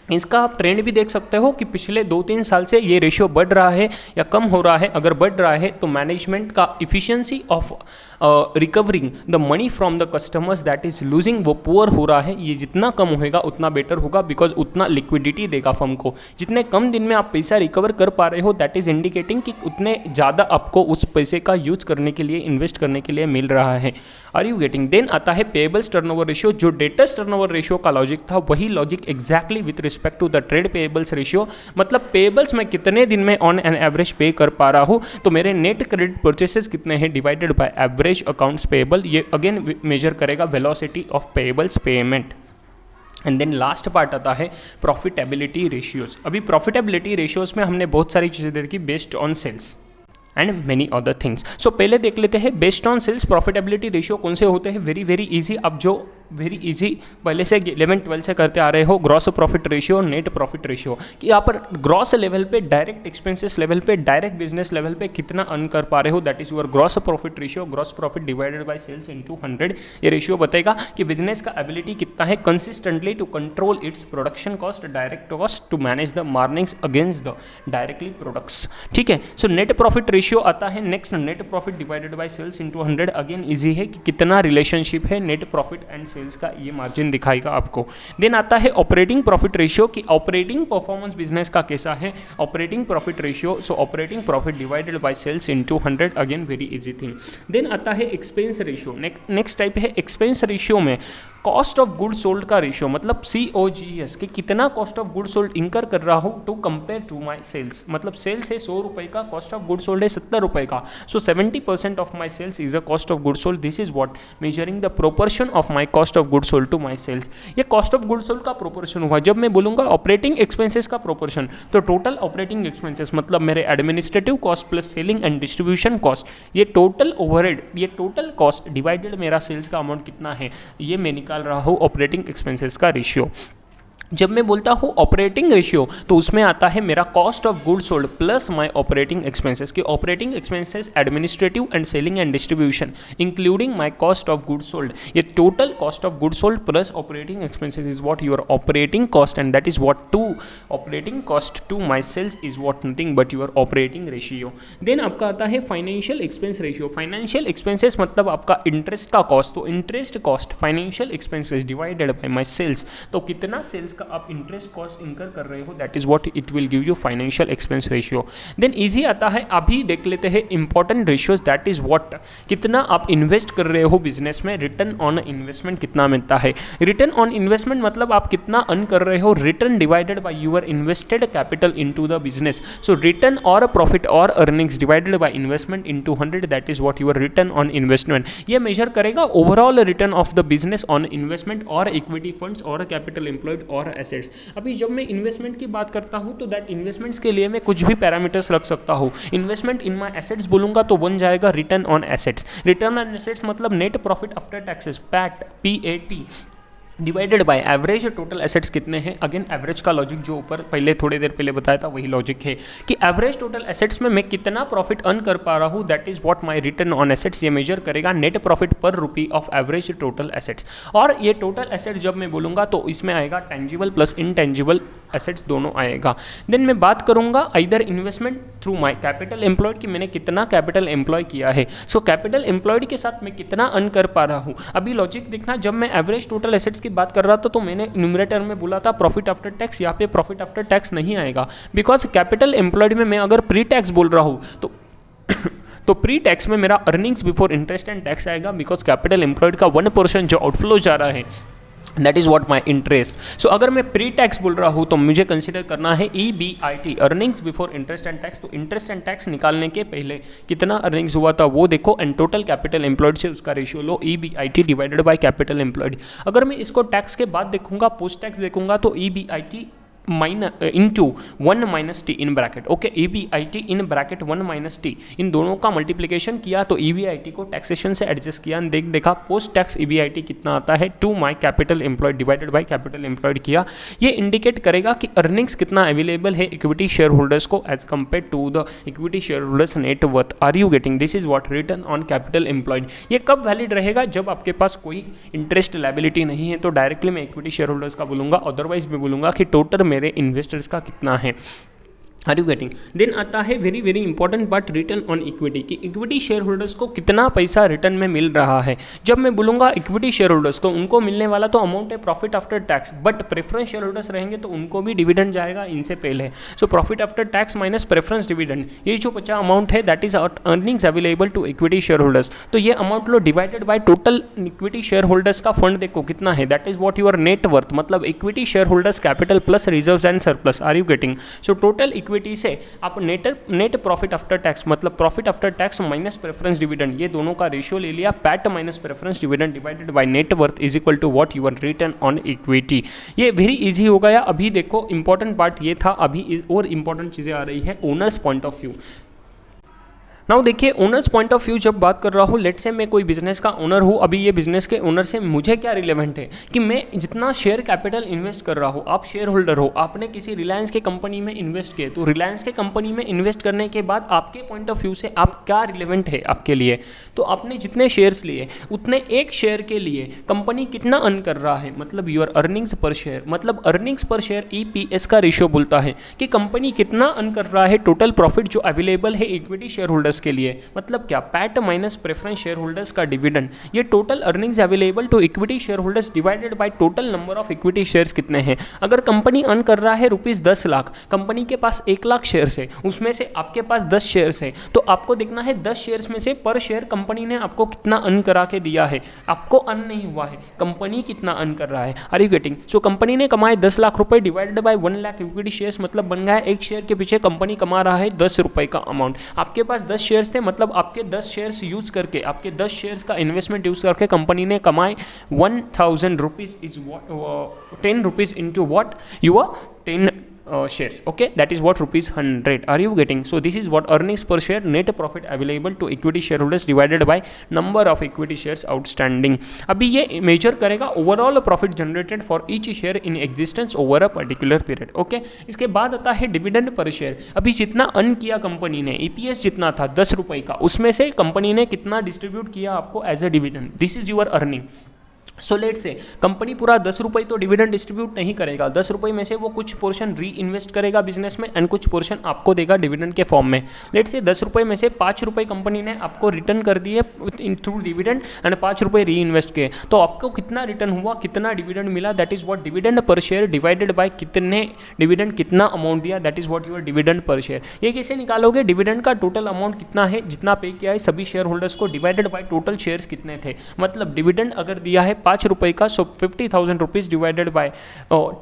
A: इसका आप ट्रेंड भी देख सकते हो कि पिछले 2-3 साल से ये रेशियो बढ़ रहा है या कम हो रहा है। अगर बढ़ रहा है तो मैनेजमेंट का efficiency of recovering the money from the customers that is losing वो पुअर हो रहा है। ये जितना कम होएगा उतना बेटर होगा बिकॉज उतना लिक्विडिटी देगा फर्म को। जितने कम दिन में आप पैसा रिकवर कर पा रहे हो दैट इज इंडिकेटिंग कि उतने ज़्यादा आपको उस पैसे का यूज करने के लिए, इन्वेस्ट करने के लिए मिल रहा है। Are you getting? देन आता है पेएबल्स टर्नओवर रेशियो। जो डेटर्स टर्नओवर रेशियो का लॉजिक था वही logic exactly with respect to the trade payables ratio. मतलब पेएबल्स मैं कितने दिन में ऑन एन एवरेज पे कर पा रहा हूँ, तो मेरे नेट क्रेडिट परचेसेस कितने हैं divided by average accounts payable. ये अगेन मेजर करेगा velocity of payables payment. And then last part आता है प्रॉफिटेबिलिटी रेशियोज। अभी प्रॉफिटेबिलिटी रेशियोज में हमने बहुत सारी चीज़ें देखी based on sales and many other things. So पहले देख लेते हैं based on sales profitability ratio कौन से होते हैं। वेरी इजी, अब जो वेरी इजी पहले से 11-12 से करते आ रहे हो, gross profit ratio, net profit ratio, कि यहाँ पर ग्रॉस लेवल पे, डायरेक्ट एक्सपेंसेस लेवल पे, डायरेक्ट बिजनेस लेवल पे कितना अर्न कर पा रहे हो, that is your gross profit ratio. Gross profit divided by sales into 100। ये रेशियो बताएगा कि बिजनेस का एबिलिटी कितना है consistently to control its production cost, direct cost, to manage the margins against the directly products. ठीक है, so net profit ratio आता है next, net profit divided by sales into 100। Again easy है कि कितना रिलेशनशिप है नेट प्रॉफिट एंड सेल्स का, ये मार्जिन दिखाएगा आपको। देन आता है ऑपरेटिंग प्रॉफिट रेशियो कि ऑपरेटिंग परफॉर्मेंस बिजनेस का कैसा है, operating profit ratio. So operating profit divided by sales into 100, again very easy thing. Then आता है एक्सपेंस रेशियो। नेक्स्ट टाइप है एक्सपेंस रेशियो में कॉस्ट ऑफ गुड सोल्ड का ratio मतलब COGS कि कितना कॉस्ट ऑफ गुड सोल्ड इंकर कर रहा हूँ to compare to my sales, मतलब सेल्स है 100 रुपये का, कॉस्ट ऑफ गुड सोल्ड है 70 रुपये का, so 70% of my sales is a cost of good sold, this is what measuring the proportion of my cost of good sold to my sales. ये cost of good sold का proportion हुआ। जब मैं बोलूँगा operating expenses का proportion, तो total operating expenses मतलब मेरे administrative cost plus selling and distribution cost, ये टोटल ओवरहेड, ये टोटल कॉस्ट डिवाइडेड मेरा सेल्स का अमाउंट कितना है, ये मैं निकाल रहा हूँ ऑपरेटिंग एक्सपेंसेस का रेशियो। जब मैं बोलता हूँ ऑपरेटिंग रेशियो तो उसमें आता है मेरा cost of good sold plus my operating expenses की operating expenses administrative and selling and distribution including my cost of good sold, ये total cost of good sold plus operating expenses is what your operating cost and that is what to operating cost to my sales is what nothing but your operating ratio. Then आपका आता है financial expense ratio. Financial expenses मतलब आपका interest का cost, तो interest cost financial expenses divided by my sales, तो कितना sales आप इंटरेस्ट कॉस्ट इंकर कर रहे हो that is what it will give you financial expense ratio. Then easy आता है, अभी देख लेते हैं important ratios that is what कितना आप इन्वेस्ट कर रहे हो बिजनेस में, रिटर्न ऑन इन्वेस्टमेंट कितना मिलता है। रिटर्न ऑन इन्वेस्टमेंट मतलब आप कितना अर्न कर रहे हो, return divided by your invested capital into the business, so return और प्रॉफिट और earnings divided by investment into 100 that is what your return on investment. ये मेजर करेगा overall return of the business on investment और equity funds और capital employed और assets. अभी जब मैं इन्वेस्टमेंट की बात करता हूं तो दैट इन्वेस्टमेंट्स के लिए मैं कुछ भी पैरामीटर्स रख सकता हूं। इन्वेस्टमेंट इन माय एसेट्स बोलूंगा तो बन जाएगा return on assets. Return on assets मतलब net profit after taxes PAT divided by average total assets कितने हैं। अगेन एवरेज का लॉजिक जो ऊपर पहले थोड़ी देर पहले बताया था वही लॉजिक है कि एवरेज टोटल एसेट्स में मैं कितना प्रॉफिट अर्न कर पा रहा हूँ that is what my return on assets. ये मेजर करेगा नेट प्रॉफिट पर rupee of average total assets. और ये टोटल एसेट्स जब मैं बोलूँगा तो इसमें आएगा टेंजिबल प्लस इनटेंजिबल एसेट्स दोनों आएगा। देन मैं बात करूँगा इधर investment through my capital employed कि मैंने कितना कैपिटल एम्प्लॉय किया है। सो कैपिटल एम्प्लॉयड के साथ मैं कितना अर्न कर पा रहा हूँ। अभी लॉजिक देखना, जब मैं एवरेज टोटल एसेट्स की बात कर रहा था तो मैंने न्यूमरेटर में बोला था प्रॉफिट आफ्टर टैक्स, यहाँ पे प्रॉफिट आफ्टर टैक्स नहीं आएगा बिकॉज कैपिटल एम्प्लॉयड में मैं अगर प्री टैक्स बोल रहा हूँ तो प्री टैक्स में मेरा earnings before interest and tax आएगा बिकॉज कैपिटल एम्प्लॉयड का 1% जो आउटफ्लो जा रहा है that is what my interest. So अगर मैं प्री टैक्स बोल रहा हूँ तो मुझे कंसिडर करना है EBIT earnings before interest and tax. तो इंटरेस्ट एंड टैक्स निकालने के पहले कितना अर्निंग्स हुआ था वो देखो एंड टोटल कैपिटल एम्प्लॉयड से उसका ratio low EBIT divided by capital employed. अगर मैं इसको टैक्स के बाद देखूंगा पोस्ट टैक्स देखूंगा तो EBIT into 1 minus T in bracket. Okay, EBIT in bracket 1 minus T, इन दोनों का मल्टीप्लिकेशन किया तो EBIT को टैक्सेशन से एडजस्ट किया, देखा पोस्ट टैक्स EBIT कितना आता है to my capital employed divided by capital employed किया। ये इंडिकेट करेगा कि अर्निंग्स कितना अवेलेबल है इक्विटी शेयर होल्डर्स को as compare to the equity share holders net worth. Are you getting? This is what return on capital employed. ये कब valid रहेगा? जब आपके पास कोई इंटरेस्ट लायबिलिटी नहीं है तो डायरेक्टली मैं इक्विटी शेयर होल्डर्स का बोलूँगा, अदरवाइज मैं बोलूँगा कि टोटल मेरे इन्वेस्टर्स का कितना है। Are you getting? देन आता है very very important part return on equity कि इक्विटी शेयर होल्डर्स को कितना पैसा रिटर्न में मिल रहा है। जब मैं बोलूँगा इक्विटी शेयर होल्डर्स तो उनको मिलने वाला तो अमाउंट है profit after tax, but preference share holders रहेंगे तो उनको भी डिविडेंड जाएगा इनसे पहले। So profit after tax minus preference dividend, ये जो बचा अमाउंट है that is earnings available to equity share holders. तो ये अमाउंट लो divided by total equity share holders का फंड देखो कितना है, that is what your net worth, मतलब equity share holders capital plus reserves and surplus. Are you getting? So total equity से आप नेट प्रॉफिट आफ्टर टैक्स मतलब profit after tax minus preference dividend, ये दोनों का रेशियो ले लिया, PAT minus preference dividend divided by net worth is equal to what your return on equity. ये very easy हो गया। अभी देखो इंपॉर्टेंट पार्ट ये था, अभी और इंपॉर्टेंट चीज़ें आ रही है owners point of view. Now देखिए ओनर्स पॉइंट ऑफ व्यू जब बात कर रहा हूँ, लेट से मैं कोई बिजनेस का ओनर हूँ, अभी ये बिजनेस के ओनर से मुझे क्या रिलेवेंट है कि मैं जितना शेयर कैपिटल इन्वेस्ट कर रहा हूँ, आप शेयर होल्डर हो, आपने किसी रिलायंस के कंपनी में इन्वेस्ट किए, तो रिलायंस के कंपनी में इन्वेस्ट करने के बाद आपके पॉइंट ऑफ व्यू से आप क्या रिलेवेंट है आपके लिए, तो आपने जितने शेयर्स लिए उतने एक शेयर के लिए कंपनी कितना अर्न कर रहा है, मतलब यूर अर्निंग्स पर शेयर, मतलब अर्निंग्स पर शेयर EPS का रेशियो बोलता है कि कंपनी कितना अर्न कर रहा है टोटल प्रॉफिट जो अवेलेबल है इक्विटी शेयर होल्डर्स होल्डर्स के लिए, मतलब क्या, PAT minus preference share holders का डिविडेंड, ये total earnings available to equity share holders divided by total number of equity shares कितने हैं। अगर कंपनी अर्न कर रहा है ₹10 लाख, कंपनी के पास 1 लाख शेयर्स है, उसमें से आपके पास 10 शेयर्स है, तो आपको देखना है 10 शेयर्स में से पर शेयर कंपनी ने आपको कितना अर्न करा के दिया है। आपको अर्न नहीं हुआ है, कंपनी कितना अर्न कर रहा है। Are you getting? So company ने कमाए 10 लाख रुपए divided by 1 lakh equity shares, मतलब बन गया एक शेयर के पीछे कंपनी कमा रहा है 10 रुपए का अमाउंट। आपके पास 10 शेयर्स थे, मतलब आपके 10 शेयर्स यूज करके, आपके 10 शेयर्स का इन्वेस्टमेंट यूज करके कंपनी ने कमाए 1000 rupees is 10 rupees into what your 10 shares. Okay, that is what ₹100. Are you getting? So this is what earnings per share, net profit available to equity shareholders divided by number of equity shares outstanding. अभी ये measure करेगा overall profit generated for each share in existence over a particular period. Okay, इसके बाद आता है dividend per share. अभी जितना earn किया कंपनी ने, ईपीएस जितना था 10 रुपए का, उसमें से कंपनी ने कितना डिस्ट्रीब्यूट किया आपको as a dividend, this is your earning. So let say company पूरा 10 रुपये तो डिविडेंड डिस्ट्रीब्यूट नहीं करेगा, 10 रुपये में से वो कुछ पोर्शन री इन्वेस्ट करेगा बिजनेस में एंड कुछ पोर्शन आपको देगा डिविडेंड के फॉर्म में। लेट से 10 रुपये में से 5 रुपये कंपनी ने आपको रिटर्न कर दिए थ्रू डिविडेंड एंड 5 रुपये री इन्वेस्ट किए, तो आपको कितना रिटर्न हुआ, कितना डिविडेंड मिला, that is what dividend per share divided by कितने डिविडेंड, कितना अमाउंट दिया, that is what your dividend per share. ये कैसे निकालोगे? डिविडेंड का टोटल अमाउंट कितना है, जितना पे किया है सभी शेयर होल्डर्स को, डिवाइडेड बाय टोटल शेयर्स कितने थे। मतलब डिविडेंड अगर दिया है 5 रुपये का, सो 50,000 rupees divided by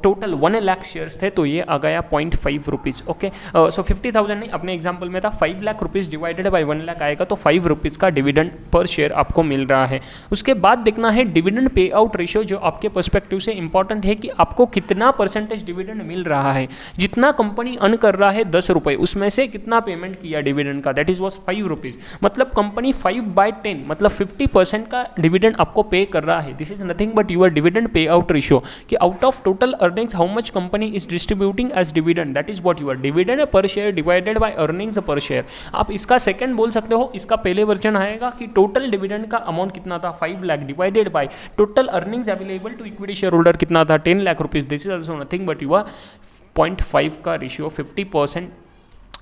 A: total 1 lakh shares थे, तो ये आ गया 0.5 रुपीज़। ओके, सो 50,000 नहीं, अपने एग्जांपल में था 5 lakh rupees divided by 1 lakh आएगा, तो 5 रुपीज़ का डिविडेंड पर शेयर आपको मिल रहा है। उसके बाद देखना है डिविडेंड पे आउट रेशियो, जो आपके पर्सपेक्टिव से इंपॉर्टेंट है कि आपको कितना परसेंटेज डिविडेंड मिल रहा है। जितना कंपनी अर्न कर रहा है 10 रुपये, उसमें से कितना पेमेंट किया डिविडेंड का, दैट इज वॉज 5 रुपीज़। मतलब कंपनी 5/10 मतलब 50% का डिविडेंड आपको पे कर रहा है। This is nothing but your dividend pay out ratio, कि out of total earnings how much company is distributing as dividend, that is what your dividend per share divided by earnings per share. आप इसका second बोल सकते हो, इसका पहले version आएगा कि टोटल डिविडेंड का अमाउंट कितना था 5 lakh divided by total earnings available to equity share holder कितना था 10 lakh rupees. This is also nothing but your 0.5 का रेशियो, 50%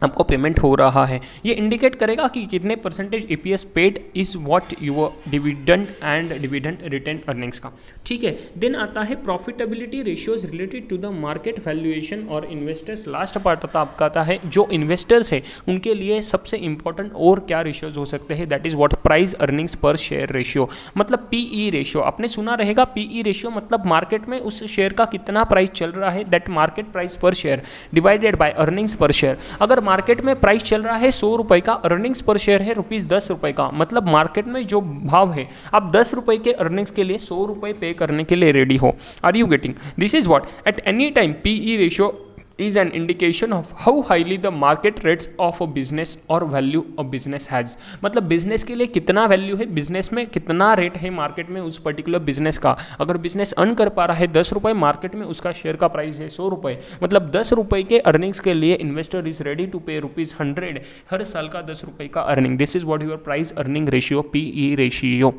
A: आपको पेमेंट हो रहा है। ये इंडिकेट करेगा कि कितने percentage EPS paid is what your dividend and dividend retain earnings का। ठीक है, देन आता है profitability ratios related to the market valuation और इन्वेस्टर्स। लास्ट पार्ट आपका आता है जो इन्वेस्टर्स है उनके लिए सबसे इंपॉर्टेंट और क्या रेशियोज हो सकते हैं, that is what price earnings per share ratio, मतलब पीई रेशियो। आपने सुना रहेगा पीई रेशियो मतलब मार्केट में उस शेयर का कितना प्राइस चल रहा है, दैट मार्केट प्राइस पर share divided by earnings per share. अगर मार्केट में प्राइस चल रहा है 100 रुपए का, अर्निंग्स पर शेयर है ₹10 का, मतलब मार्केट में जो भाव है आप 10 रुपए के अर्निंग्स के लिए 100 रुपए पे करने के लिए रेडी हो। Are you getting? This is what at any time PE ratio is an indication of how highly the market rates of a business or value a business has। मतलब बिजनेस के लिए कितना वैल्यू है, business में कितना rate है market में उस पर्टिकुलर बिजनेस का। अगर बिजनेस अर्न कर पा रहा है 10 रुपये, मार्केट में उसका शेयर का प्राइस है 100 रुपये, मतलब 10 रुपये के अर्निंग्स के लिए इन्वेस्टर इज रेडी टू पे ₹100 हर साल का 10 रुपये का earning. This is what your price earning ratio, PE ratio.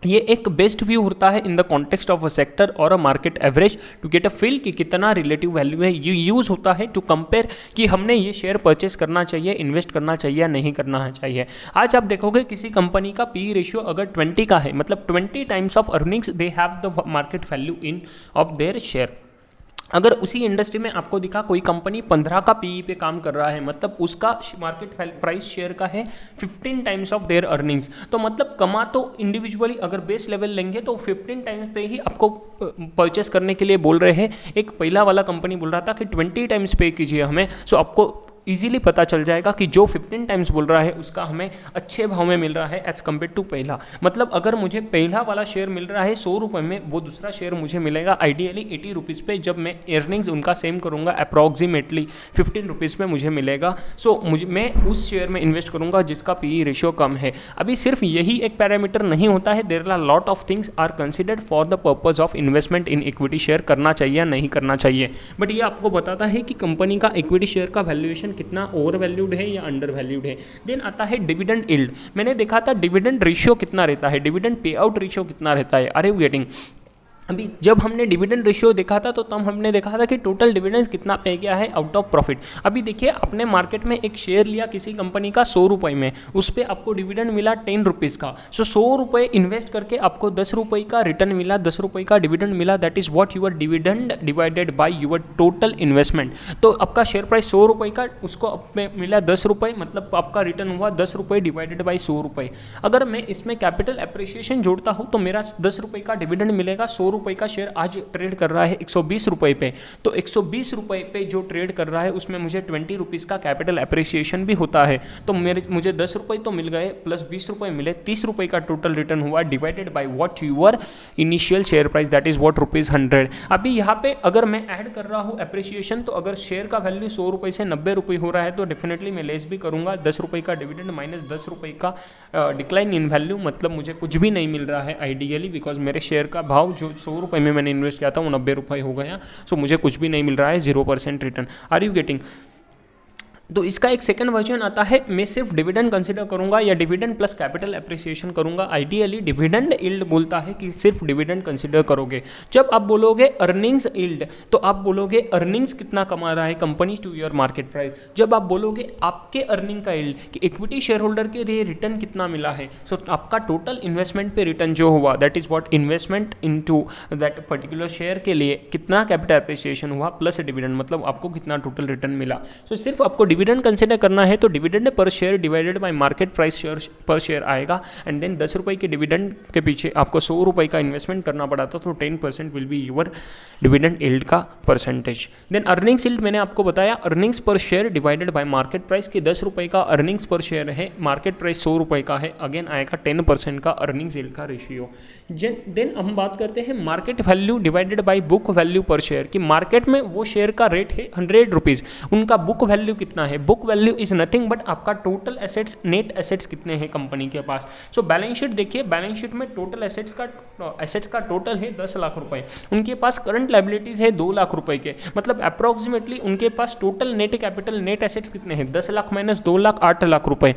A: ये एक बेस्ट व्यू होता है in the context of a sector और a market average to get a feel कि कितना रिलेटिव वैल्यू है। ये यूज़ होता है टू कंपेयर कि हमने ये शेयर परचेस करना चाहिए, इन्वेस्ट करना चाहिए या नहीं करना चाहिए। आज आप देखोगे किसी कंपनी का पी रेशियो अगर 20 का है, मतलब 20 times of earnings they have the market value in of their share. अगर उसी इंडस्ट्री में आपको दिखा कोई कंपनी 15 का पीई पे काम कर रहा है, मतलब उसका मार्केट प्राइस शेयर का है 15 टाइम्स ऑफ देयर अर्निंग्स, तो मतलब कमा तो इंडिविजुअली अगर बेस लेवल लेंगे तो 15 टाइम्स पे ही आपको परचेस करने के लिए बोल रहे हैं। एक पहला वाला कंपनी बोल रहा था कि 20 टाइम्स पे कीजिए हमें, सो आपको इजीली पता चल जाएगा कि जो 15 टाइम्स बोल रहा है उसका हमें अच्छे भाव में मिल रहा है एज कम्पेयर टू पहला। मतलब अगर मुझे पहला वाला शेयर मिल रहा है 100 रुपये में, वो दूसरा शेयर मुझे मिलेगा आइडियली 80 रुपीज़ पे, जब मैं अर्निंग्स उनका सेम करूँगा अप्रॉक्सीमेटली 15 रुपीज़ में मुझे मिलेगा। सो मैं उस शेयर में इन्वेस्ट करूँगा जिसका पीई रेशियो कम है। अभी सिर्फ यही एक पैरामीटर नहीं होता है, there are lot of things are considered for the purpose of investment in equity share, करना चाहिए या नहीं करना चाहिए। बट ये आपको बताता है कि कंपनी का इक्विटी शेयर का वैल्यूएशन कितना ओवर वैल्यूड है या अंडर वैल्यूड है। देन आता है डिविडेंड यील्ड। मैंने देखा था डिविडेंड रेशियो कितना रहता है, डिविडेंड पे आउट रेशियो कितना रहता है। Are you getting? अभी जब हमने डिविडेंड रेशियो देखा था तो तब हमने देखा था कि टोटल डिविडेंड कितना पे किया है आउट ऑफ प्रॉफिट। अभी देखिए आपने मार्केट में एक शेयर लिया किसी कंपनी का 100 रुपये में, उस पर आपको डिविडेंड मिला 10 रुपीज़ का। सो 100 रुपये इन्वेस्ट करके आपको 10 रुपये का रिटर्न मिला, 10 रुपये का डिविडेंड मिला। That is what your dividend divided by your total investment. तो आपका शेयर प्राइस 100 रुपये का, उसको मिला 10 रुपये, मतलब आपका रिटर्न हुआ 10 रुपये डिवाइडेड बाई 100 रुपये। अगर मैं इसमें कैपिटल एप्रिसिएशन जोड़ता हूँ तो मेरा 10 रुपये का डिविडेंड मिलेगा। 100 रुपये का शेयर आज ट्रेड कर रहा है 120 रुपये पे, तो 120 रुपये पे जो ट्रेड कर रहा है उसमें मुझे 20 रुपीज़ का कैपिटल एप्रिसिएशन भी होता है। तो मुझे 10 रुपये तो मिल गए प्लस 20 रुपये मिले, 30 रुपये का टोटल रिटर्न हुआ divided by what your initial share price, that is what ₹100। अभी यहाँ पे अगर मैं ऐड कर रहा हूँ एप्रिसिएशन, तो अगर शेयर का वैल्यू 100 रुपये से 90 रुपये हो रहा है तो डेफिनेटली मैं लेस भी करूँगा। 10 रुपये का डिविडेंड माइनस 10 रुपये का डिक्लाइन इन वैल्यू, मतलब मुझे कुछ भी नहीं मिल रहा है आइडियली, बिकॉज मेरे शेयर का भाव जो 100 रुपये में मैंने इन्वेस्ट किया था वो 90 रुपये हो गया। सो मुझे कुछ भी नहीं मिल रहा है, 0% रिटर्न। Are you getting? तो इसका एक सेकंड वर्जन आता है, मैं सिर्फ डिविडेंड कंसीडर करूंगा या डिविडेंड प्लस कैपिटल एप्रिसिएशन करूंगा। आइडियली डिविडेंड यील्ड बोलता है कि सिर्फ डिविडेंड कंसीडर करोगे। जब आप बोलोगे अर्निंग्स यील्ड, तो आप बोलोगे अर्निंग्स कितना कमा रहा है company to your market price. जब आप बोलोगे आपके अर्निंग का यील्ड कि इक्विटी शेयर होल्डर के लिए रिटर्न कितना मिला है, सो आपका टोटल इन्वेस्टमेंट पे रिटर्न जो हुआ, that is what investment into that particular share के लिए कितना कैपिटल एप्रिसिएशन हुआ प्लस डिविडेंड, मतलब आपको कितना टोटल रिटर्न मिला। सो सिर्फ आपको डिविडेंड कंसीडर करना है तो dividend per share divided by market price पर शेयर आएगा, एंड देन 10 रुपये के डिविडेंड के पीछे आपको 100 रुपये का इन्वेस्टमेंट करना पड़ा था, तो 10% will be your dividend yield का परसेंटेज। देन अर्निंग्स यील्ड मैंने आपको बताया, earnings per share divided by market price की 10 रुपये का अर्निंग्स पर शेयर है, मार्केट प्राइस 100 रुपये का है, अगेन आएगा 10% का अर्निंग्स यील्ड का रेशियो। देन हम बात करते हैं market value divided by book value per share, कि मार्केट में वो शेयर का रेट है 100 रुपीज़, उनका बुक वैल्यू कितना है। Book value is nothing but आपका टोटल एसेट्स, नेट एसेट्स कितने हैं कंपनी के पास। सो बैलेंस शीट देखिए, बैलेंस शीट में टोटल एसेट्स का टोटल है 10 लाख रुपए, उनके पास करंट लायबिलिटीज है 2 लाख रुपए के, मतलब अप्रोक्सीमेटली उनके पास total net capital, net assets कितने हैं, 10 लाख माइनस 2 लाख 8 लाख रुपए।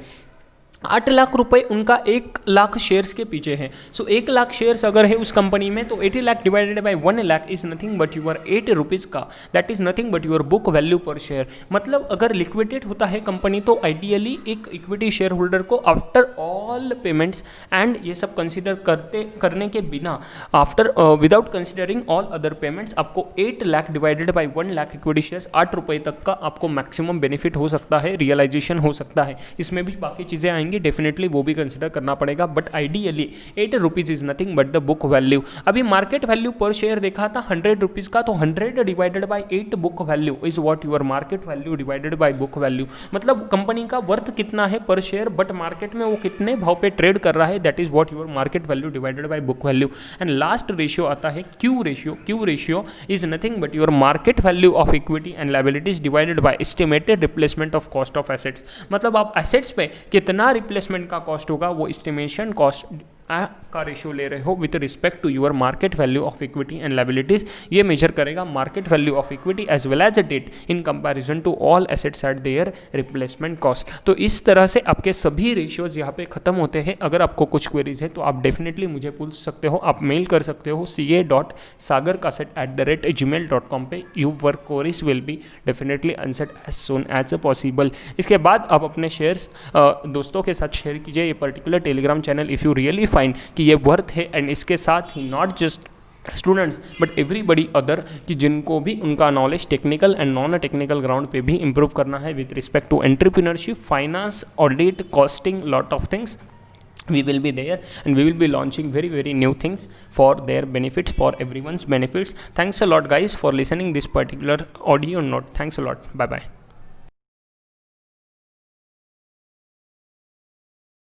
A: 8 लाख रुपए उनका 1 लाख शेयर्स के पीछे है। सो 1 लाख शेयर्स अगर है उस कंपनी में, तो 80 lakh divided by 1 lakh is nothing but your 8 rupees का, that is nothing but your book value per share. मतलब अगर लिक्विडेट होता है कंपनी तो आइडियली एक इक्विटी शेयर होल्डर को आफ्टर ऑल पेमेंट्स एंड ये सब कंसिडर करने के बिना, after without considering all other payments, आपको 8 lakh divided by 1 lakh equity shares 8 रुपये तक का आपको मैक्सिमम बेनिफिट हो सकता है, रियलाइजेशन हो सकता है। इसमें भी बाकी चीज़ें आएंगी, डेफिनेटली वो भी कंसिडर करना पड़ेगा, but ideally 8 rupees is nothing but the book value. अभी मार्केट वैल्यू पर शेयर देखा था 100 रुपीज़ का, तो 100 divided by 8 book value is what your market value divided by book value. मतलब कंपनी का वर्थ कितना है पर शेयर, बट मार्केट में वो कितने भाव पे ट्रेड कर रहा है, that is what your market value divided by book value. And last ratio आता है Q ratio. Q ratio is nothing but your market value of equity and liabilities divided by estimated replacement of cost of assets. मतलब आप assets पे कितना replacement का cost होगा, वो estimation cost का रेशियो ले रहे हो with respect to your market value of equity and liabilities. ये मेजर करेगा market value of equity as well as a debt in comparison to all assets at their replacement cost. तो इस तरह से आपके सभी रेशियोज यहाँ पे खत्म होते हैं। अगर आपको कुछ क्वेरीज है तो आप डेफिनेटली मुझे पूछ सकते हो, आप मेल कर सकते हो ca.sagarkaset@gmail.com पे। Your queries will be definitely answered as soon as possible. इसके बाद आप अपने शेयर्स दोस्तों के साथ शेयर कीजिए ये particular Telegram channel if you really find कि ये वर्थ है, एंड इसके साथ ही not just students but everybody other, कि जिनको भी उनका knowledge technical and non technical ground पे भी इंप्रूव करना है with respect to entrepreneurship, finance, audit, costing, lot of things. We will be there and we will be launching very new things for their benefits, for everyone's benefits. Thanks a lot guys for listening this particular audio note. Thanks a lot. Bye bye.